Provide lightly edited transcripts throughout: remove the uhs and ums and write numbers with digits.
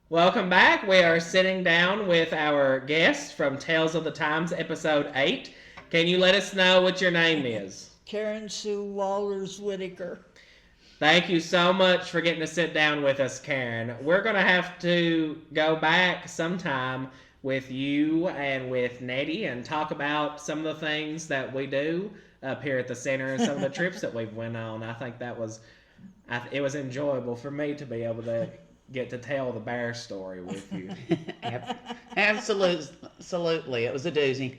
Welcome back. We are sitting down with our guest from Tales of the Times, episode 8. Can you let us know what your name is? Karen Sue Walters Whitaker. Thank you so much for getting to sit down with us, Karen. We're going to have to go back sometime with you and with Nettie and talk about some of the things that we do up here at the center and some of the trips that we've went on. I think it was enjoyable for me to be able to get to tell the bear story with you. Absolutely. It was a doozy.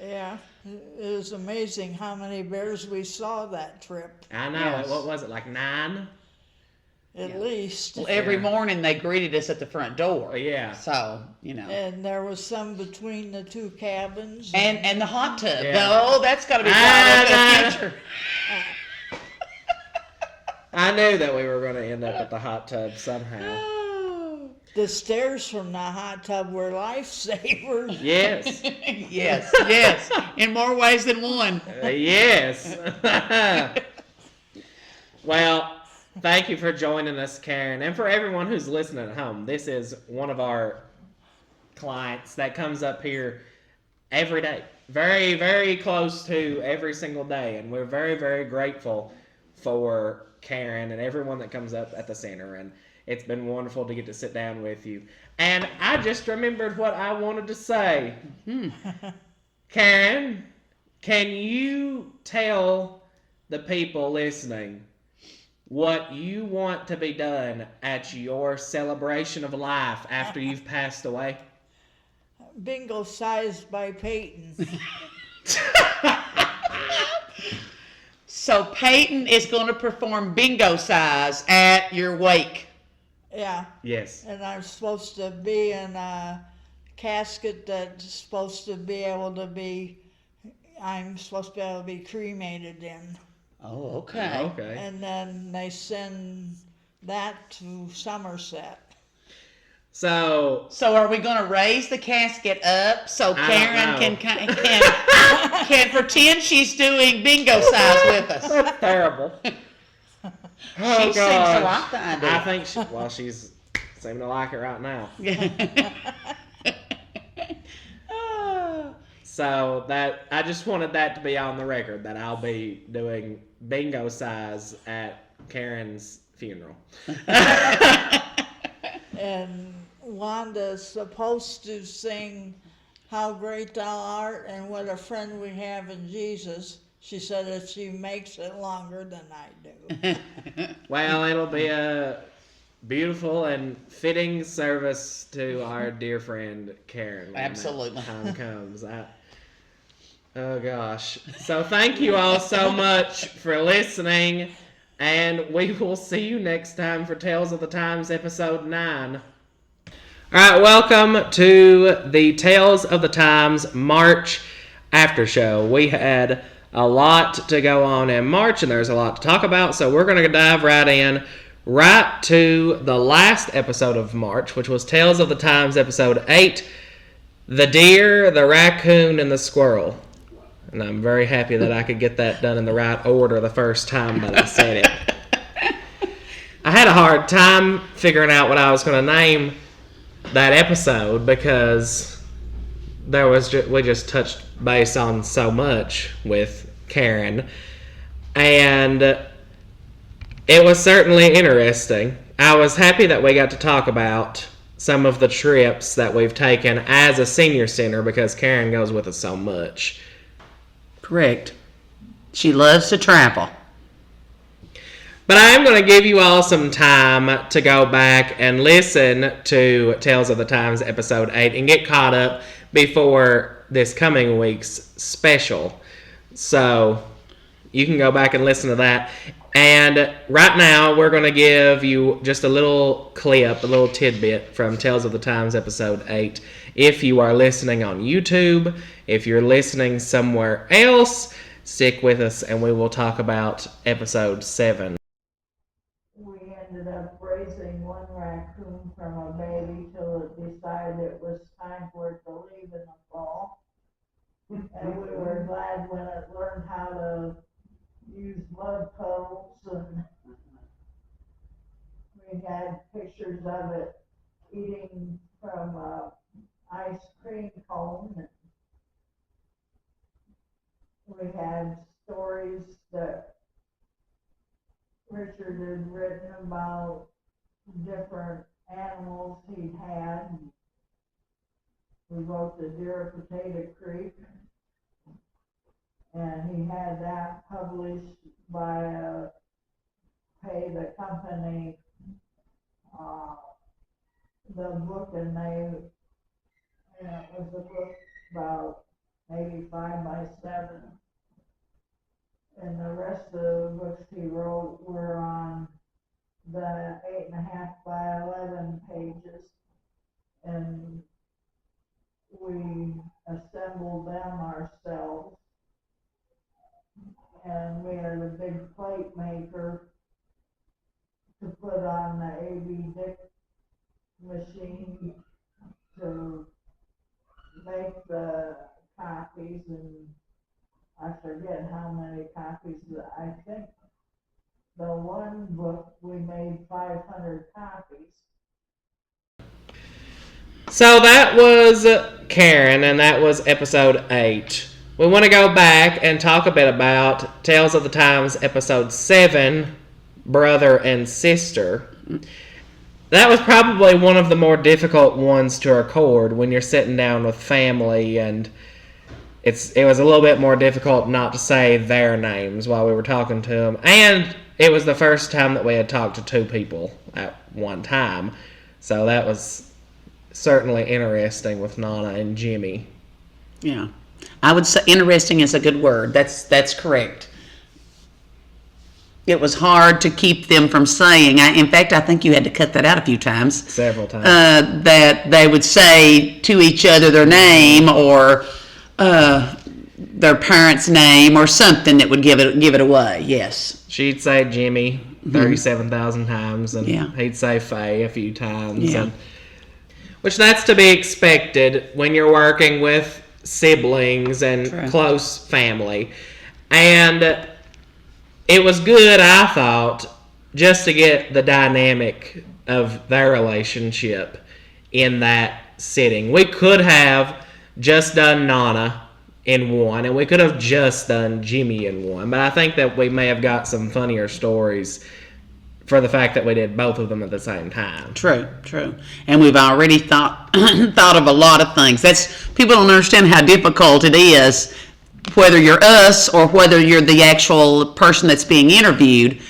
Yeah, it was amazing how many bears we saw that trip, I know. Yes. What was it, like 9? at least. Well, every Yeah. morning they greeted us at the front door. Yeah. So, And there was some between the two cabins. And the hot tub. Yeah. Oh, that's got to be part of the future. I knew that we were going to end up at the hot tub somehow. The stairs from the hot tub were lifesavers. Yes. Yes. In more ways than one. Yes. Well, thank you for joining us, Karen. And for everyone who's listening at home, this is one of our clients that comes up here every day. Very, very close to every single day. And we're very, very grateful for Karen and everyone that comes up at the center. And it's been wonderful to get to sit down with you. And I just remembered what I wanted to say. Karen, can you tell the people listening what you want to be done at your celebration of life after you've passed away? Bingo sized by Peyton. So Peyton is going to perform bingo size at your wake. Yeah, Yes. and I'm supposed to be in a casket that's supposed to be able to be, I'm supposed to be able to be cremated in. Oh, okay. Okay. And then they send that to Somerset. So, So are we going to raise the casket up so I Karen don't know. can pretend she's doing bingo size with us? that's terrible. Oh, She seems to gosh. like the idea. I think she's seeming to like it right now. So that I just wanted that to be on the record that I'll be doing bingo size at Karen's funeral. And Wanda's supposed to sing How Great Thou Art and What a Friend We Have in Jesus. She said that she makes it longer than I do. Well, it'll be a beautiful and fitting service to our dear friend Karen. When Absolutely. that time comes. Oh gosh. So thank you all so much for listening, and we will see you next time for Tales of the Times episode 9. Alright, welcome to the Tales of the Times March Aftershow. We had a lot to go on in March, and there's a lot to talk about, so we're going to dive right to the last episode of March, which was Tales of the Times episode 8, The Deer, the Raccoon, and the Squirrel. And I'm very happy that I could get that done in the right order the first time that I said it. I had a hard time figuring out what I was going to name that episode because we just touched base on so much with Karen, and it was certainly interesting. I was happy that we got to talk about some of the trips that we've taken as a senior center because Karen goes with us so much. Correct. She loves to travel. But I am going to give you all some time to go back and listen to Tales of the Times episode 8 and get caught up before this coming week's special. So you can go back and listen to that. And right now we're going to give you just a little clip, a little tidbit from Tales of the Times episode 8. If you are listening on YouTube, if you're listening somewhere else, stick with us and we will talk about episode 7. We ended up raising one raccoon from a baby till it decided it was time for it to leave in the fall. And we were glad when it learned how to use mud puddles, and we had pictures of it eating from a ice cream cone. And we had stories that Richard had written about different animals he'd had. We wrote the Deer Potato Creek, and he had that published by pay the company the book, and it was a book about maybe 5 by 7, and the rest of the books he wrote were on the 8.5 by 11 pages, and we assembled them ourselves, and we had a big plate maker to put on the A.B. Dick machine to make the copies, and I forget how many copies. I think the one book we made 500 copies. So that was Karen, and that was episode 8. We want to go back and talk a bit about Tales of the Times, episode 7, Brother and Sister. That was probably one of the more difficult ones to record when you're sitting down with family, and it was a little bit more difficult not to say their names while we were talking to them. And it was the first time that we had talked to 2 people at one time. So that was certainly interesting with Nana and Jimmy. Yeah. I would say interesting is a good word. That's correct. It was hard to keep them from saying, in fact, I think you had to cut that out a few times. Several times. That they would say to each other their name or their parent's name or something that would give it away. Yes. She'd say Jimmy 37,000 times, and he'd say Faye a few times. Yeah. Which that's to be expected when you're working with siblings and True. Close family. And it was good, I thought, just to get the dynamic of their relationship in that sitting. We could have just done Nana in one, and we could have just done Jimmy in one, but I think that we may have got some funnier stories for the fact that we did both of them at the same time. True. And we've already thought of a lot of things. People don't understand how difficult it is, whether you're us or whether you're the actual person that's being interviewed.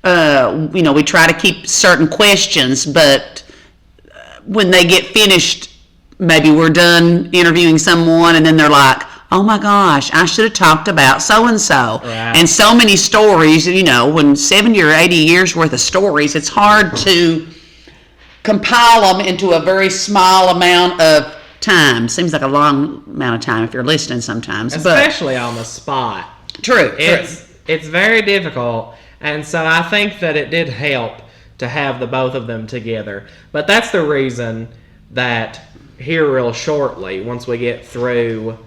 We try to keep certain questions, but when they get finished, maybe we're done interviewing someone, and then they're like, oh my gosh, I should have talked about so-and-so. Right. And so many stories, when 70 or 80 years worth of stories, it's hard to compile them into a very small amount of time. Seems like a long amount of time if you're listening sometimes. Especially on the spot. True. It's very difficult, and so I think that it did help to have the both of them together. But that's the reason that here real shortly, once we get through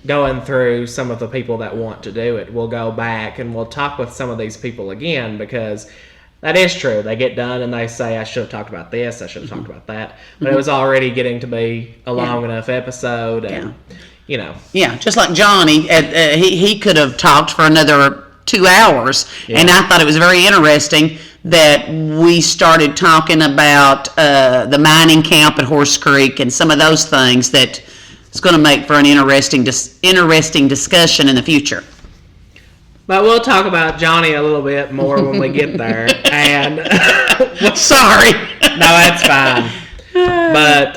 going through some of the people that want to do it, we'll go back and we'll talk with some of these people again, because that is true. They get done and they say, I should have talked about this, I should have talked about that. But it was already getting to be a long enough episode. And, Yeah, just like Johnny, he could have talked for another 2 hours. Yeah. And I thought it was very interesting that we started talking about the mining camp at Horse Creek and some of those things that it's going to make for an interesting discussion in the future. But we'll talk about Johnny a little bit more when we get there. And sorry. No, that's fine. But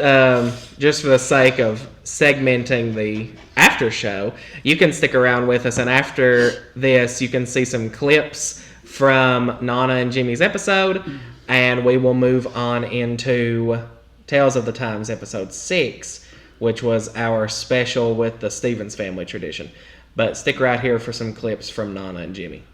just for the sake of segmenting the after show, you can stick around with us, and after this you can see some clips from Nana and Jimmy's episode, and we will move on into Tales of the Times episode 6, which was our special with the Stevens family tradition. But stick right here for some clips from Nana and Jimmy.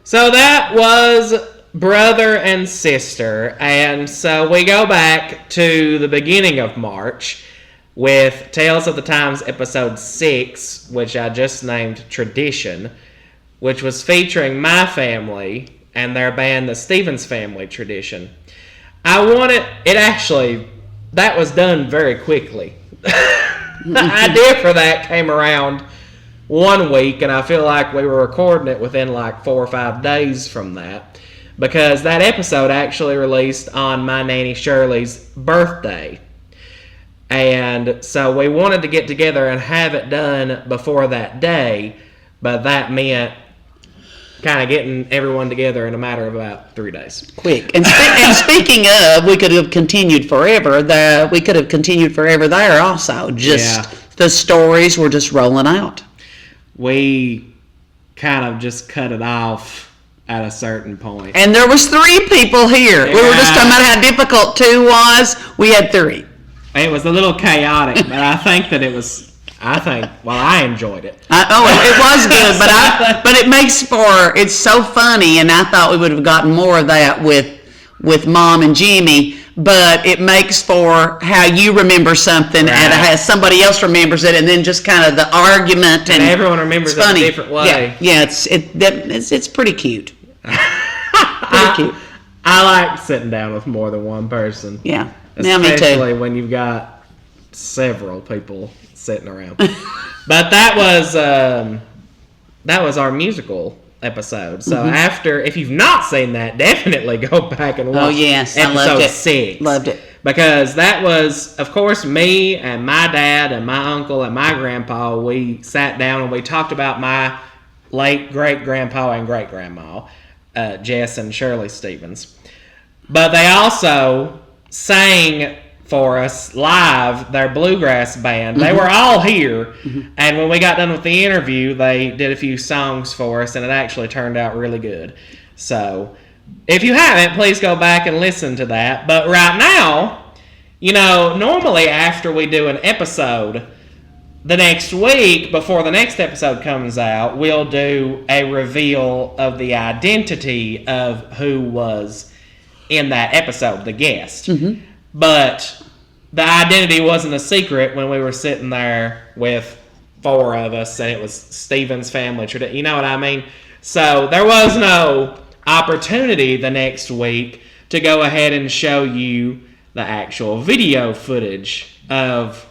So that was brother and sister, and so we go back to the beginning of March with Tales of the Times episode 6, which I just named Tradition, which was featuring my family and their band, the Stevens Family Tradition. That was done very quickly. The idea for that came around one week, and I feel like we were recording it within like 4 or 5 days from that, because that episode actually released on my nanny Shirley's birthday. And so we wanted to get together and have it done before that day, but that meant kind of getting everyone together in a matter of about 3 days. Quick. And speaking of, we could have continued forever. We could have continued forever there also. The stories were just rolling out. We kind of just cut it off at a certain point. And there was 3 people here. Yeah. We were just talking about how difficult 2 was. We had 3. It was a little chaotic, but I think that I enjoyed it. It was good, but it makes it's so funny, and I thought we would have gotten more of that with Mom and Jimmy, but it makes for how you remember something and how somebody else remembers it, and then just kind of the argument, and everyone remembers it in a different way. Yeah, it's pretty cute. Pretty cute. I like sitting down with more than one person. Yeah, especially me too. when you've got several people sitting around. But that was our musical episode. So if you've not seen that, definitely go back and watch episode 6. Loved it. Because that was, of course, me and my dad and my uncle and my grandpa. We sat down and we talked about my late great-grandpa and great-grandma, Jess and Shirley Stevens. But they also sang for us live their bluegrass band. They were all here, and when we got done with the interview, they did a few songs for us, and it actually turned out really good. So if you haven't, please go back and listen to that. But right now, normally after we do an episode, the next week, before the next episode comes out, we'll do a reveal of the identity of who was in that episode, the guest. But the identity wasn't a secret when we were sitting there with 4 of us, and it was Stephen's family. You know what I mean? So there was no opportunity the next week to go ahead and show you the actual video footage of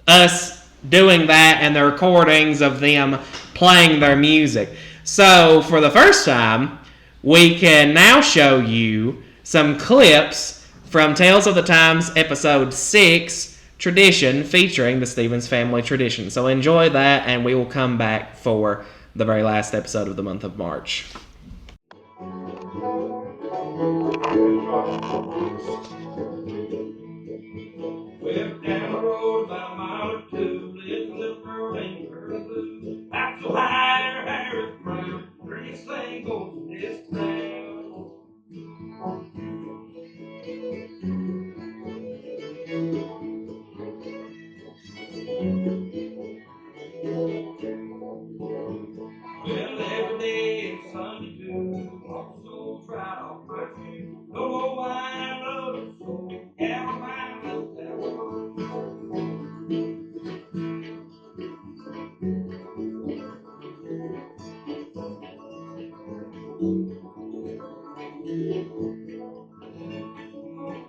us doing that and the recordings of them playing their music. So for the first time, we can now show you some clips from Tales of the Times episode 6, Tradition, featuring the Stevens Family Tradition. So enjoy that, and we will come back for the very last episode of the month of March. Went down the road about a mile or 2, lived a little girl named Curly Blue. That's so high, her hair is brown, prettiest thing goes in this town. Well, every day it's Sunday too, walk so right off my shoe. Don't know why I love it so, yeah, my mind just down the road.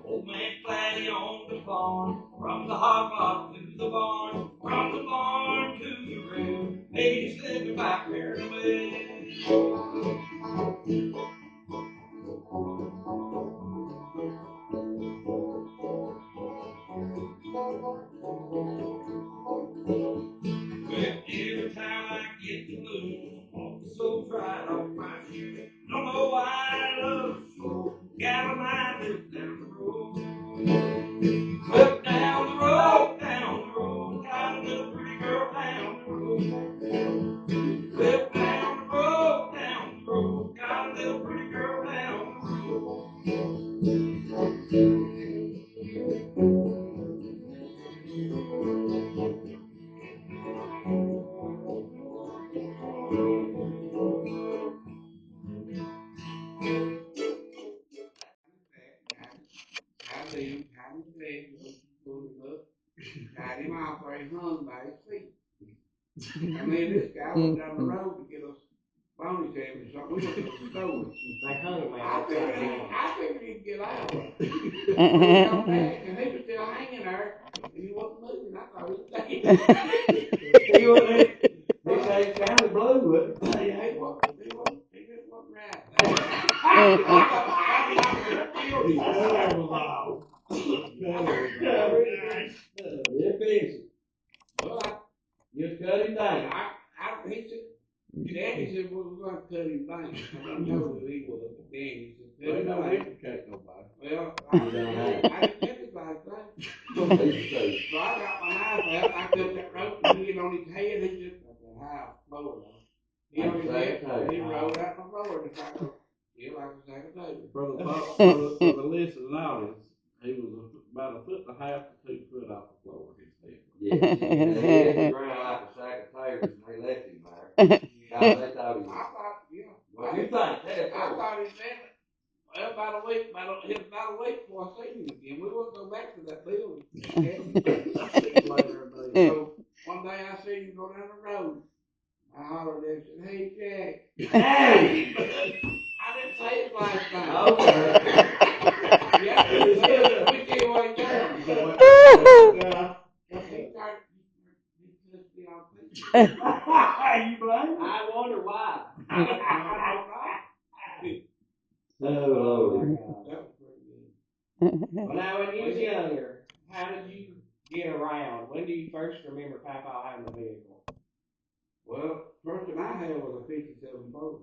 Old man Claddy on the farm, from the hog block to the barn, from the barn to the room, he's living back there in the way. Well, every time I get the blues, walk the soles right off my shoe. Don't know why I love it so, got my mind just down the road. Look down the road, got a little pretty girl down the road. Look down the road, got a little pretty girl down the road. out there, he hung by his feet. And me and this guy went down the road to get us phony sandwich or something. We went to the store. They hung a man I upside figured, down. I figured he'd get out. When we come back, and he was still hanging there, and he wasn't moving. I thought he was dead. He wasn't. They say it's kind of blue, but He just wasn't right. I thought he killed him. that was all. Yeah, fix it. Well, Just cut him down. he said, Danny said, well, we're going to cut him down. I don't know who he was, but Danny said, They cut him don't down. implicate nobody. Well, I didn't get it like that. So I got my knife out, I cut that rope, and he get on his head, he just got the high floor on. He on his head, and he rolled out the floor, and I go, yeah, like a sack of potatoes. For the listening audience, he was about a foot and a half to 2 foot off the floor. His head. Yeah, and he hit the ground like a sack of taters, and they left him there. God, they thought he was. I thought, yeah. What do you think? I thought he said it. Well, about a week before I seen him again. We wouldn't go back to that building. So one day I seen him go down the road. I hollered at him and said, hey, Jack. Hey! I didn't say his last name. Okay. Yeah, let me tell you what he turned. He turned, he kissed me on the face. You blame him? I wonder why. I don't know. Oh, Lord. That was pretty good. Well, now, when you was younger, how did you get around? When do you first remember Papa having a vehicle? Well, first thing I had was a 57 Ford.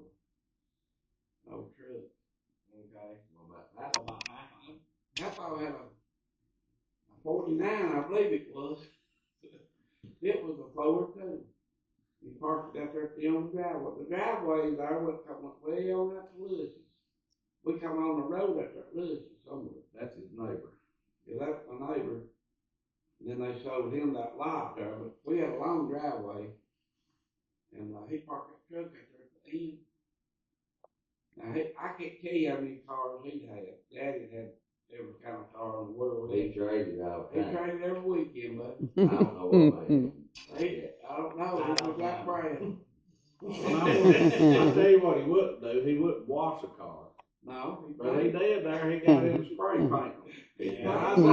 No truck. Okay. Well, that's About Papa. Papa had a 49, I believe it was. It was a Ford too. He parked it out there at the end of the driveway. The driveway there went way on out to Lewis's. We come on the road out there at Lewis's somewhere. That's his neighbor. Yeah, that's my neighbor. And then they sold him that lot there, but we had a long driveway. And he parked that truck out there at the end. Now, I can't tell you how many cars he had. Daddy had every kind of car in the world. He traded out. He traded every weekend, but I don't know what made him. I don't know. He was like Brad. I'll tell you what he wouldn't do. He wouldn't wash a car. No, But he did there. He got him to spray paint. Yeah. And I said,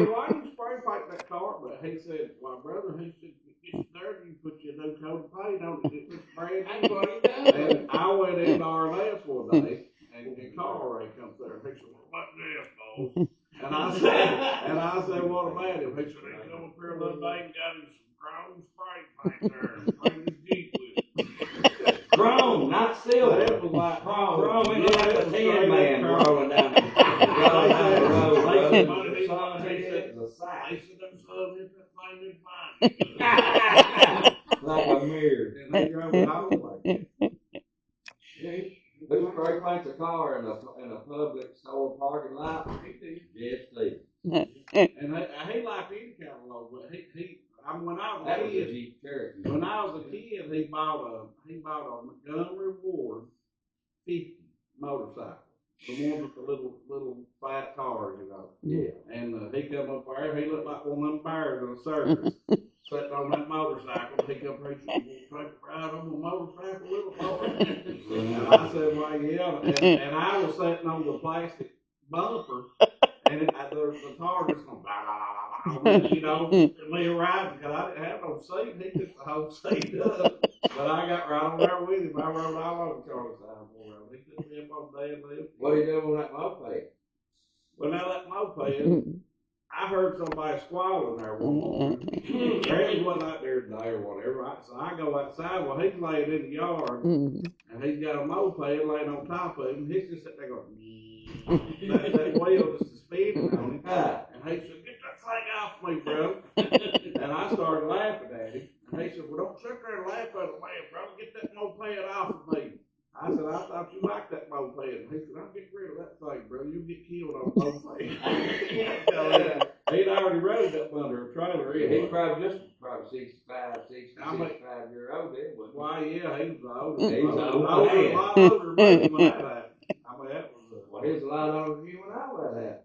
why do you spray paint that car? But he said, well, brother, he said, it gets dirty, you put your new coat of paint on it, it looks brand That's new. what he does. And I went in R&S one day, and Carl Ray comes there, and he said, well, what this, boys? And I said, what about him? He said, he come up here the other day and got him some chrome spray paint there, and sprayed his Jeep with it. Chrome, not silver. But it was like Chrome. It Yeah, looked like it a was tin straight man up rolling down the road. They Brother. said, The sun hit it as a sack. They said, that son hit that thing in mine. Like a mirror. And they drove it home like that. Who spray paints a car in a public store parking lot? Yes, Steve. And he liked any kind of low, but when I was That a was a kid, Jeep Cherokee. when I was a kid, he bought a Montgomery Ward 50 motorcycle. The one with the little fat cars, you know. Yeah. And he come up there, he looked like one of them bears in a circus. Sitting on that motorcycle, he come there, he said, you want to take a ride on the motorcycle, little boy? And I said, well, yeah. And I was sitting on the plastic bumper, and the car just going, blah, blah, blah, blah, you know, and me riding, because I didn't have no seat. He took the whole seat up. But I got right on there with him. I rode all over the car side for him. He took me up on the damn lift. What do you do on that moped? Well, now that moped, I heard somebody squalling there one morning. Randy wasn't out there today or whatever. So I go outside. Well, he's laying in the yard, and he's got a moped laying on top of him. He's just sitting there going, that wheel just spinning on him. And he said, get that thing off me, bro. And I started laughing at him. And he said, well, don't sit there and laugh at the man, bro. Get that moped off of me. I said, I thought you liked that moped. And he said, I'm getting rid of that thing, bro. You'll get killed on a moped. He'd already rode it up under a trailer. He's probably 65 year old then. Why, yeah, he was old. He's A old. lot older than me when that happened. I mean, that was Well, he's a lot older than you when I was that.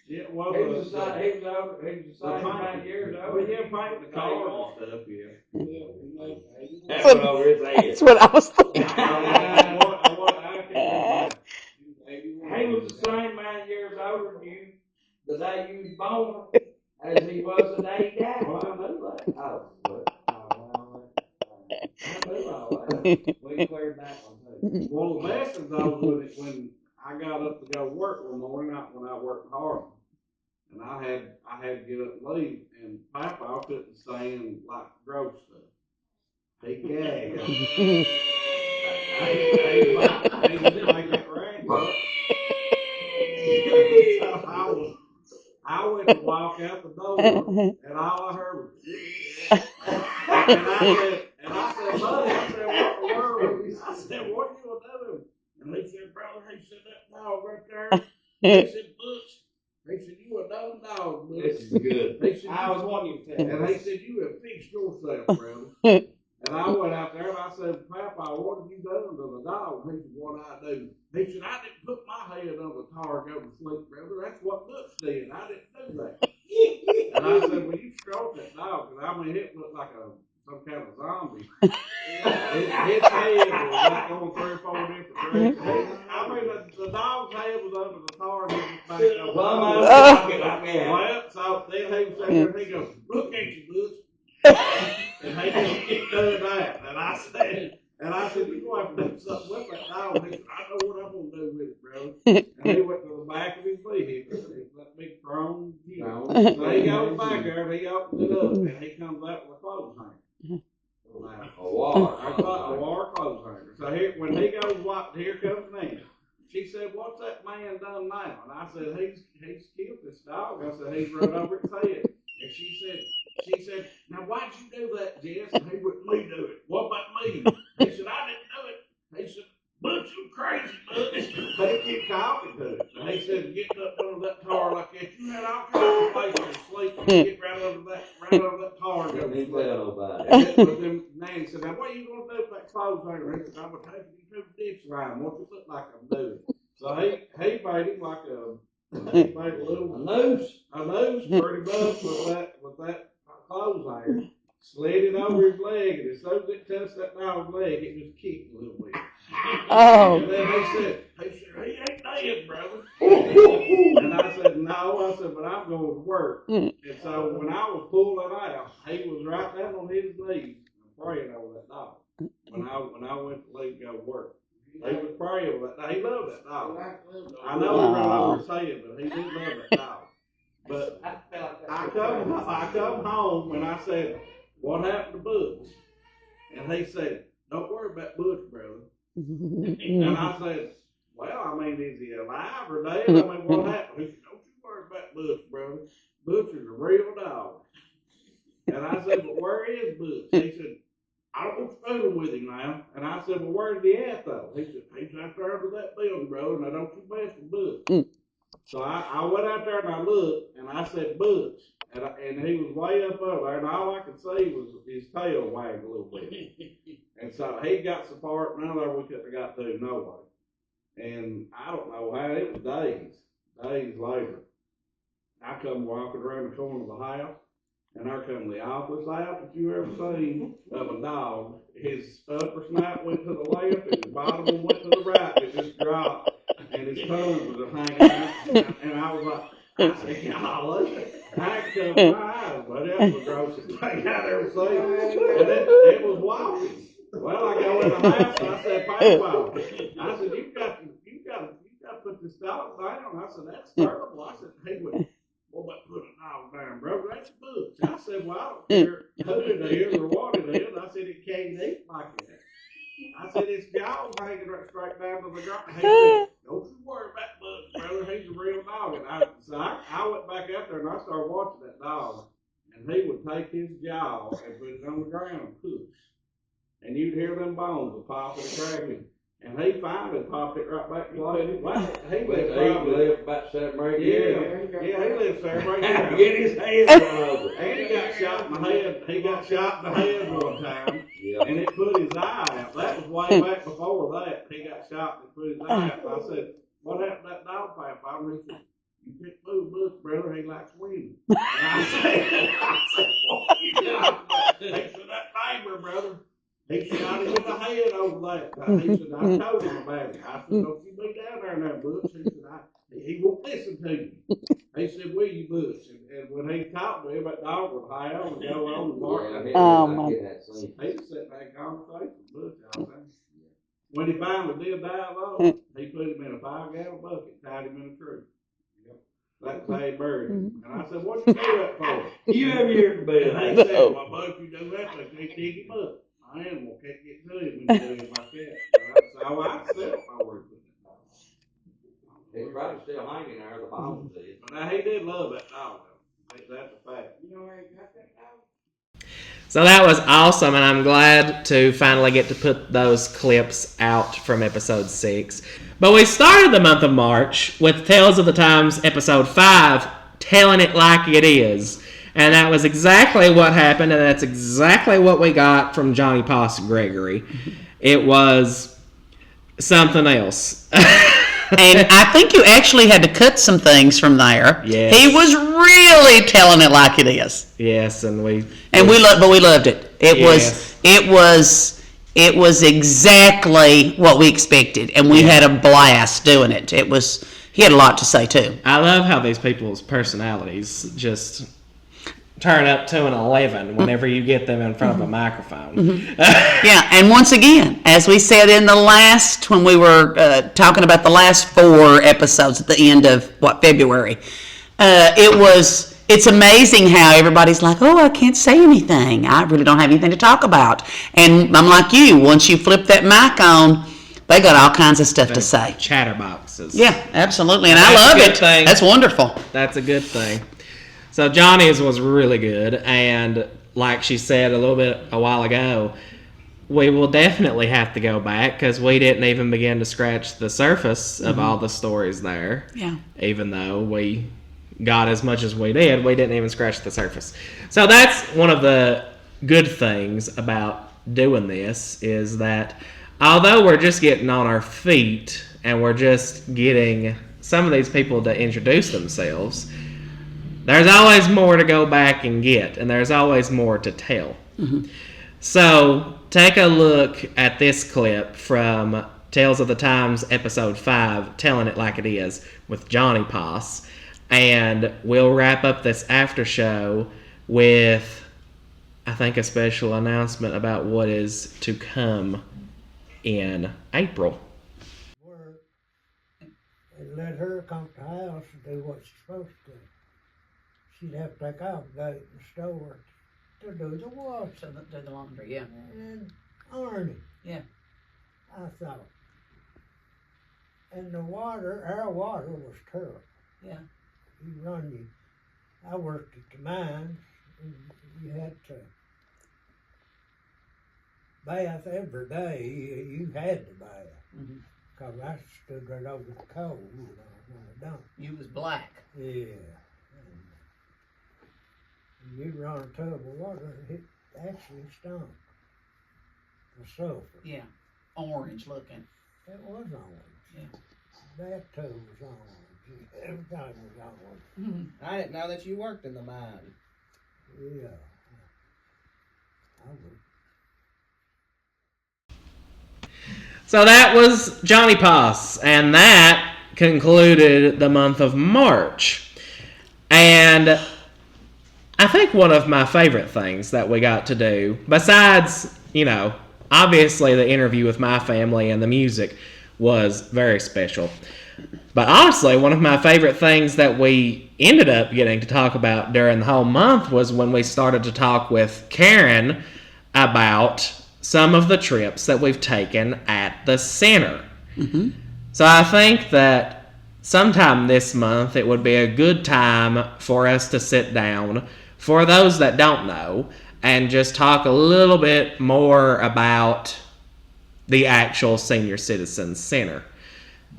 Yeah, well, He was the same, he was the same amount of years well, older. yeah, painting the cars and stuff, yeah. That's what over his head. That's what I was thinking. I can't remember. He was the same amount of years older than you the day you was born as he was the day he died. Well, I know that. Oh, but, I knew all that. We cleared that one too. Well, the best of those when I got up to go work one morning, when I worked in Harlem, and I had to get up and leave, and Papa couldn't stand like gross stuff. He gagged. He just like that ranch up. So I went to walk out the door, and all I heard was, and I said, buddy, I said, what in the world? I said, what you doing? And he said, brother, he said, that dog right there. He said, Butch. He said, you a dumb dog, Butch. This is good. He said, I was wanting you to tell and me. he said, you have fixed yourself, brother. And I went out there and I said, Papa, what have you done to the dog? He said, what I do? He said, I didn't put my head on the tar and go to sleep, brother. That's what Butch did. I didn't do that. And I said, well, you stroked that dog. Because I mean, it looked like some kind of zombie. His head was like going 3 or 4 different directions. I mean, the dog's head was under the tar and he was back over. Well, so then he was sitting there and he goes, look at you, Butch. And he just kept doing that. And I said, you go have to do something with that dog. He said, I know what I'm going to do with it, brother. And he went to the back of his vehicle. It was that big chrome. So he goes back there and he opens it up and he comes out with a clothes hanger. A water. A water clothes hanger. So when he goes, here comes Nina. She said, what's that man done now? And I said, he's killed this dog. I said, he's run over its head. And she said, now why'd you do that, Jess? And he wouldn't me do it. What about me? He said, I didn't do it. He said, Butch, you crazy, Butch. They keep talking to him. And he said, getting up under that tar like that, you had all kinds of places to sleep. You get right under that tar and go to sleep. But then Nanny said, now what are you going to do with that clothes hanger? He said, I'm going to take you to the ditch line. What's it look like I'm doing? So he made him like he made a noose pretty much with that clothes hanger. Slid it over his leg, and as soon as it touched that dog's leg, it just kicked a little bit. Oh. And then he said, he ain't dead, brother. And I said, no. I said, but I'm going to work. And so when I was pulling out, he was right down on his knees praying over that dog. When I went to leave to go to work, he was praying over that dog. He loved that dog. I know he ran over his head, but he did love that dog. But I come home and I said, what happened to Butch? And he said, don't worry about Butch, brother. And I said, well, I mean, is he alive or dead? I mean, what happened? He said, don't you worry about Butch, brother. Butch is a real dog. And I said, but where is Butch? He said, I don't want to fool with him now. And I said, well, where's he at, though? He said, he's out there under that building, brother. Now, don't you mess with Butch. So I went out there and I looked, and I said, Butch. And he was way up there, and all I could see was his tail wag a little bit. And so he got so far up there we couldn't have got through no way. And I don't know how, it was days later. I come walking around the corner of the house, and there come the awfulest out that you ever seen of a dog. His upper snout went to the left, and his bottom one went to the right, and it just dropped. And his tongue was hanging out, and I was like, I said, golly, I covered my eyes, but that was the grossest thing I'd ever seen. And it was walking. Well, I go in the house and I said, Papa, I said, you got to put this dog down. I said, that's terrible. I said, he went, what about putting a dog down, bro? That's Butch. I said, well, I don't care who it is or what it is. I said, it can't eat like that. I said, its jaw's hanging right straight down to the ground. He said, don't you worry about Butch, brother. He's a real dog. And I went back out there and I started watching that dog. And he would take his jaw and put it on the ground and push. And you'd hear them bones popping and cracking. And he finally popped it right back to life. Well, he lived about 7 or 8 years. Yeah, he lived 7 or 8 years. Get his head run over. And he got shot in the head. He got shot in the head one time. Yeah. And it put his eye out. That was way back before that. He got shot and it put his eye out. And I said, what happened to that dog pipe? He said, you can't move Butch, brother, he likes women. And I said, what you got? He said, that neighbor, brother, he shot him in the head over that. He said, I told him about it. I said, don't you be down there in that bush. He said, he won't listen to you. He said, will you, Bush? And when he talked to him, that dog would howl and go on and bark. He just sat back conversation with Bush all the time. When he finally did die, though, he put him in a 5-gallon bucket, tied him in a tree. That's how he buried him. And I said, what'd you do that for? You have your bed. And they said, well, Bush, you do that, they can't dig him up. My animal can't get to him when you do him like that. So I said my word with it. He's probably still hanging there, the bones is. But now, he did love that dog, though. That's a fact. You know where he got that dog? So that was awesome, and I'm glad to finally get to put those clips out from episode 6. But we started the month of March with Tales of the Times episode 5, Telling It Like It Is. And that was exactly what happened, and that's exactly what we got from Johnny Poss Gregory. It was something else. And I think you actually had to cut some things from there. Yes. He was really telling it like it is. Yes, and we loved it. Yes. It was exactly what we expected, and we had a blast doing it. He had a lot to say too. I love how these people's personalities just turn up to an 11 whenever you get them in front of a microphone. Yeah, and once again, as we said in the last, when we were talking about the last 4 episodes at the end of, February, it's amazing how everybody's like, oh, I can't say anything. I really don't have anything to talk about. And I'm like you, once you flip that mic on, they got all kinds of stuff to say. Chatterboxes. Yeah, absolutely, and That's I a love good it. thing. That's wonderful. That's a good thing. So Johnny's was really good, and like she said a while ago, we will definitely have to go back because we didn't even begin to scratch the surface of all the stories there. Yeah. Even though we got as much as we didn't even scratch the surface. So that's one of the good things about doing this is that although we're just getting on our feet and we're just getting some of these people to introduce themselves, there's always more to go back and get, and there's always more to tell. So take a look at this clip from Tales of the Times episode 5, Telling It Like It Is, with Johnny Poss, and we'll wrap up this after show with, I think, a special announcement about what is to come in April. Work and let her come to the house and do what she's supposed to. She'd have to take off and go to the store to do the wash Do the laundry, yeah. and ironing. Yeah. I thought. And our water was terrible. Yeah. I worked at the mines, and you had to bath every day. You had to bath. Because I stood right over the coal when I done. You was black. Yeah. And you run a tub of water and it actually stunk. The sulfur. Yeah. Orange looking. It was orange. Yeah. That tub was orange. Everything was orange. I didn't know that you worked in the mine. Yeah. I would. So that was Johnny Poss, and that concluded the month of March. And I think one of my favorite things that we got to do, besides, obviously the interview with my family and the music was very special. But honestly, one of my favorite things that we ended up getting to talk about during the whole month was when we started to talk with Karen about some of the trips that we've taken at the center. So I think that sometime this month it would be a good time for us to sit down, for those that don't know, and just talk a little bit more about the actual Senior Citizens Center.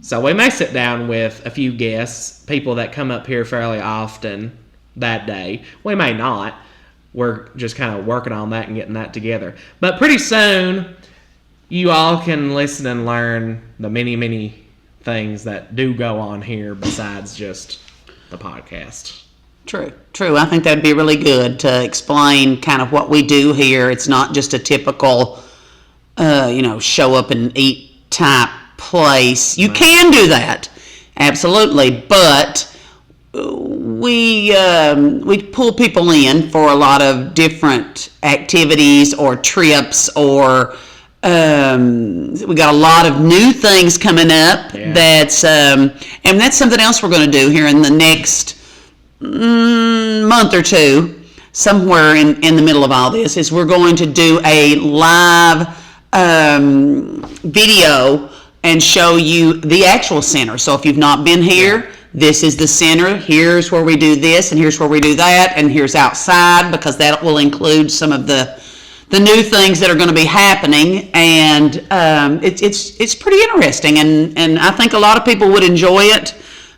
So we may sit down with a few guests, people that come up here fairly often that day. We may not. We're just kind of working on that and getting that together. But pretty soon, you all can listen and learn the many, many things that do go on here besides just the podcast. True. I think that'd be really good to explain kind of what we do here. It's not just a typical, show up and eat type place. You can do that, absolutely, but we pull people in for a lot of different activities or trips, or we got a lot of new things coming up. Yeah. And that's something else we're going to do here in the next month or two, somewhere in the middle of all this, is we're going to do a live video and show you the actual center. So if you've not been here, this is the center. Here's where we do this, and here's where we do that, and here's outside, because that will include some of the new things that are going to be happening, and it's pretty interesting, and I think a lot of people would enjoy it.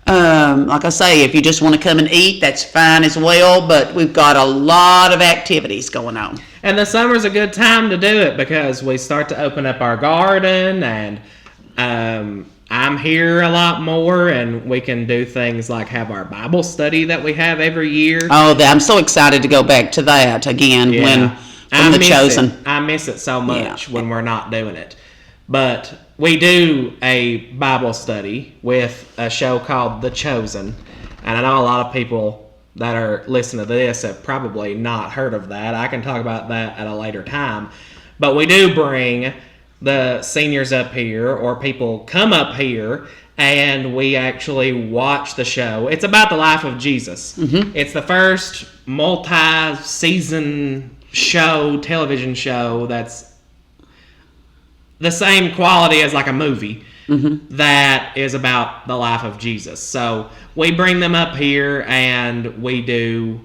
Like I say, if you just want to come and eat, that's fine as well, but we've got a lot of activities going on. And the summer's a good time to do it because we start to open up our garden, and I'm here a lot more, and we can do things like have our Bible study that we have every year. Oh, I'm so excited to go back to that again from The Chosen. I miss it so much when we're not doing it. But we do a Bible study with a show called The Chosen. And I know a lot of people that are listening to this have probably not heard of that. I can talk about that at a later time. But we do bring the seniors up here, or people come up here, and we actually watch the show. It's about the life of Jesus. Mm-hmm. It's the first multi-season television show that's the same quality as like a movie that is about the life of Jesus. So we bring them up here, and we do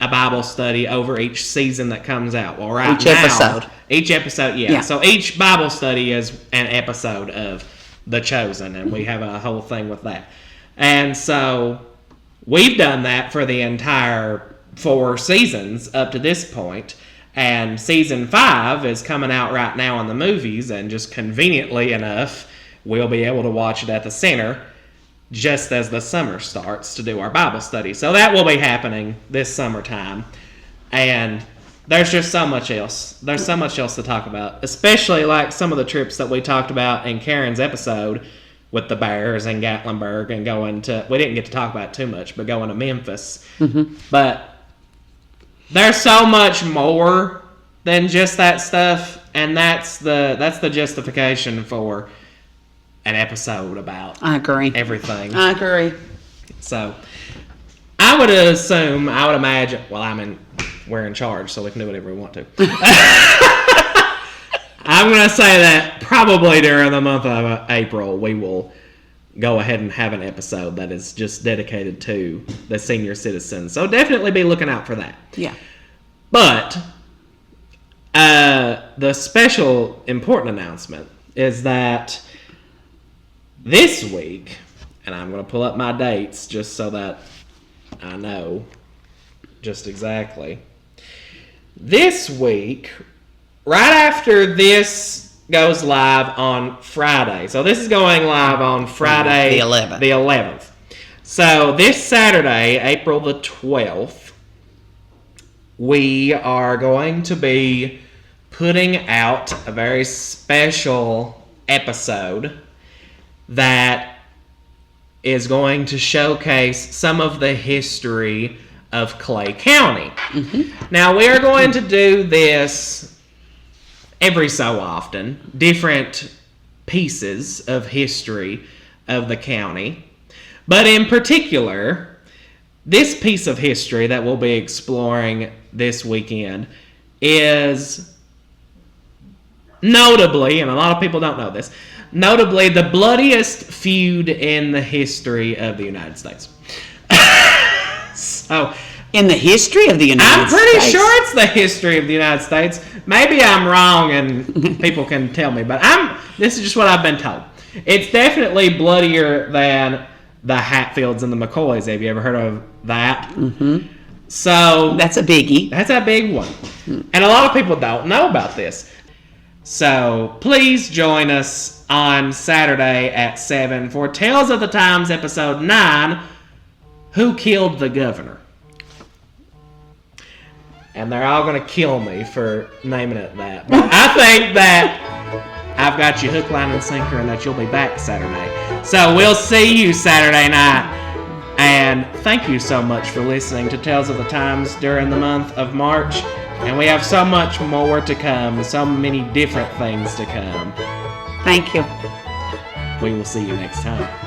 a Bible study over each season that comes out. Well, right now, each episode, yeah. So each Bible study is an episode of The Chosen, and we have a whole thing with that. And so we've done that for the entire 4 seasons up to this point. And season 5 is coming out right now in the movies, and just conveniently enough, we'll be able to watch it at the center just as the summer starts to do our Bible study. So that will be happening this summertime. And there's just so much else. There's so much else to talk about, especially like some of the trips that we talked about in Karen's episode with the Bears and Gatlinburg, and we didn't get to talk about it too much, but going to Memphis. Mm-hmm. But there's so much more than just that stuff, and that's the justification for an episode about everything. I agree. So I would imagine, we're in charge, so we can do whatever we want to. I'm going to say that probably during the month of April, we will go ahead and have an episode that is just dedicated to the senior citizens. So definitely be looking out for that. Yeah. But the special important announcement is that this week, and I'm going to pull up my dates just so that I know just exactly. This week, right after this goes live on Friday. So this is going live on Friday the 11th. The 11th. So this Saturday, April the 12th, we are going to be putting out a very special episode that is going to showcase some of the history of Clay County. Mm-hmm. Now, we are going to do this every so often, different pieces of history of the county. But in particular, this piece of history that we'll be exploring this weekend is notably, and a lot of people don't know this, notably the bloodiest feud in the history of the United States. So, in the history of the United States? I'm pretty sure it's the history of the United States. Maybe I'm wrong and people can tell me, but this is just what I've been told. It's definitely bloodier than the Hatfields and the McCoys. Have you ever heard of that? Mm-hmm. So that's a biggie. That's a big one. And a lot of people don't know about this. So please join us on Saturday at 7 for Tales of the Times episode 9, Who killed the governor? And they're all going to kill me for naming it that. But I think that I've got you hook, line, and sinker, and that you'll be back Saturday. So we'll see you Saturday night. And thank you so much for listening to Tales of the Times during the month of March. And we have so much more to come, so many different things to come. Thank you. We will see you next time.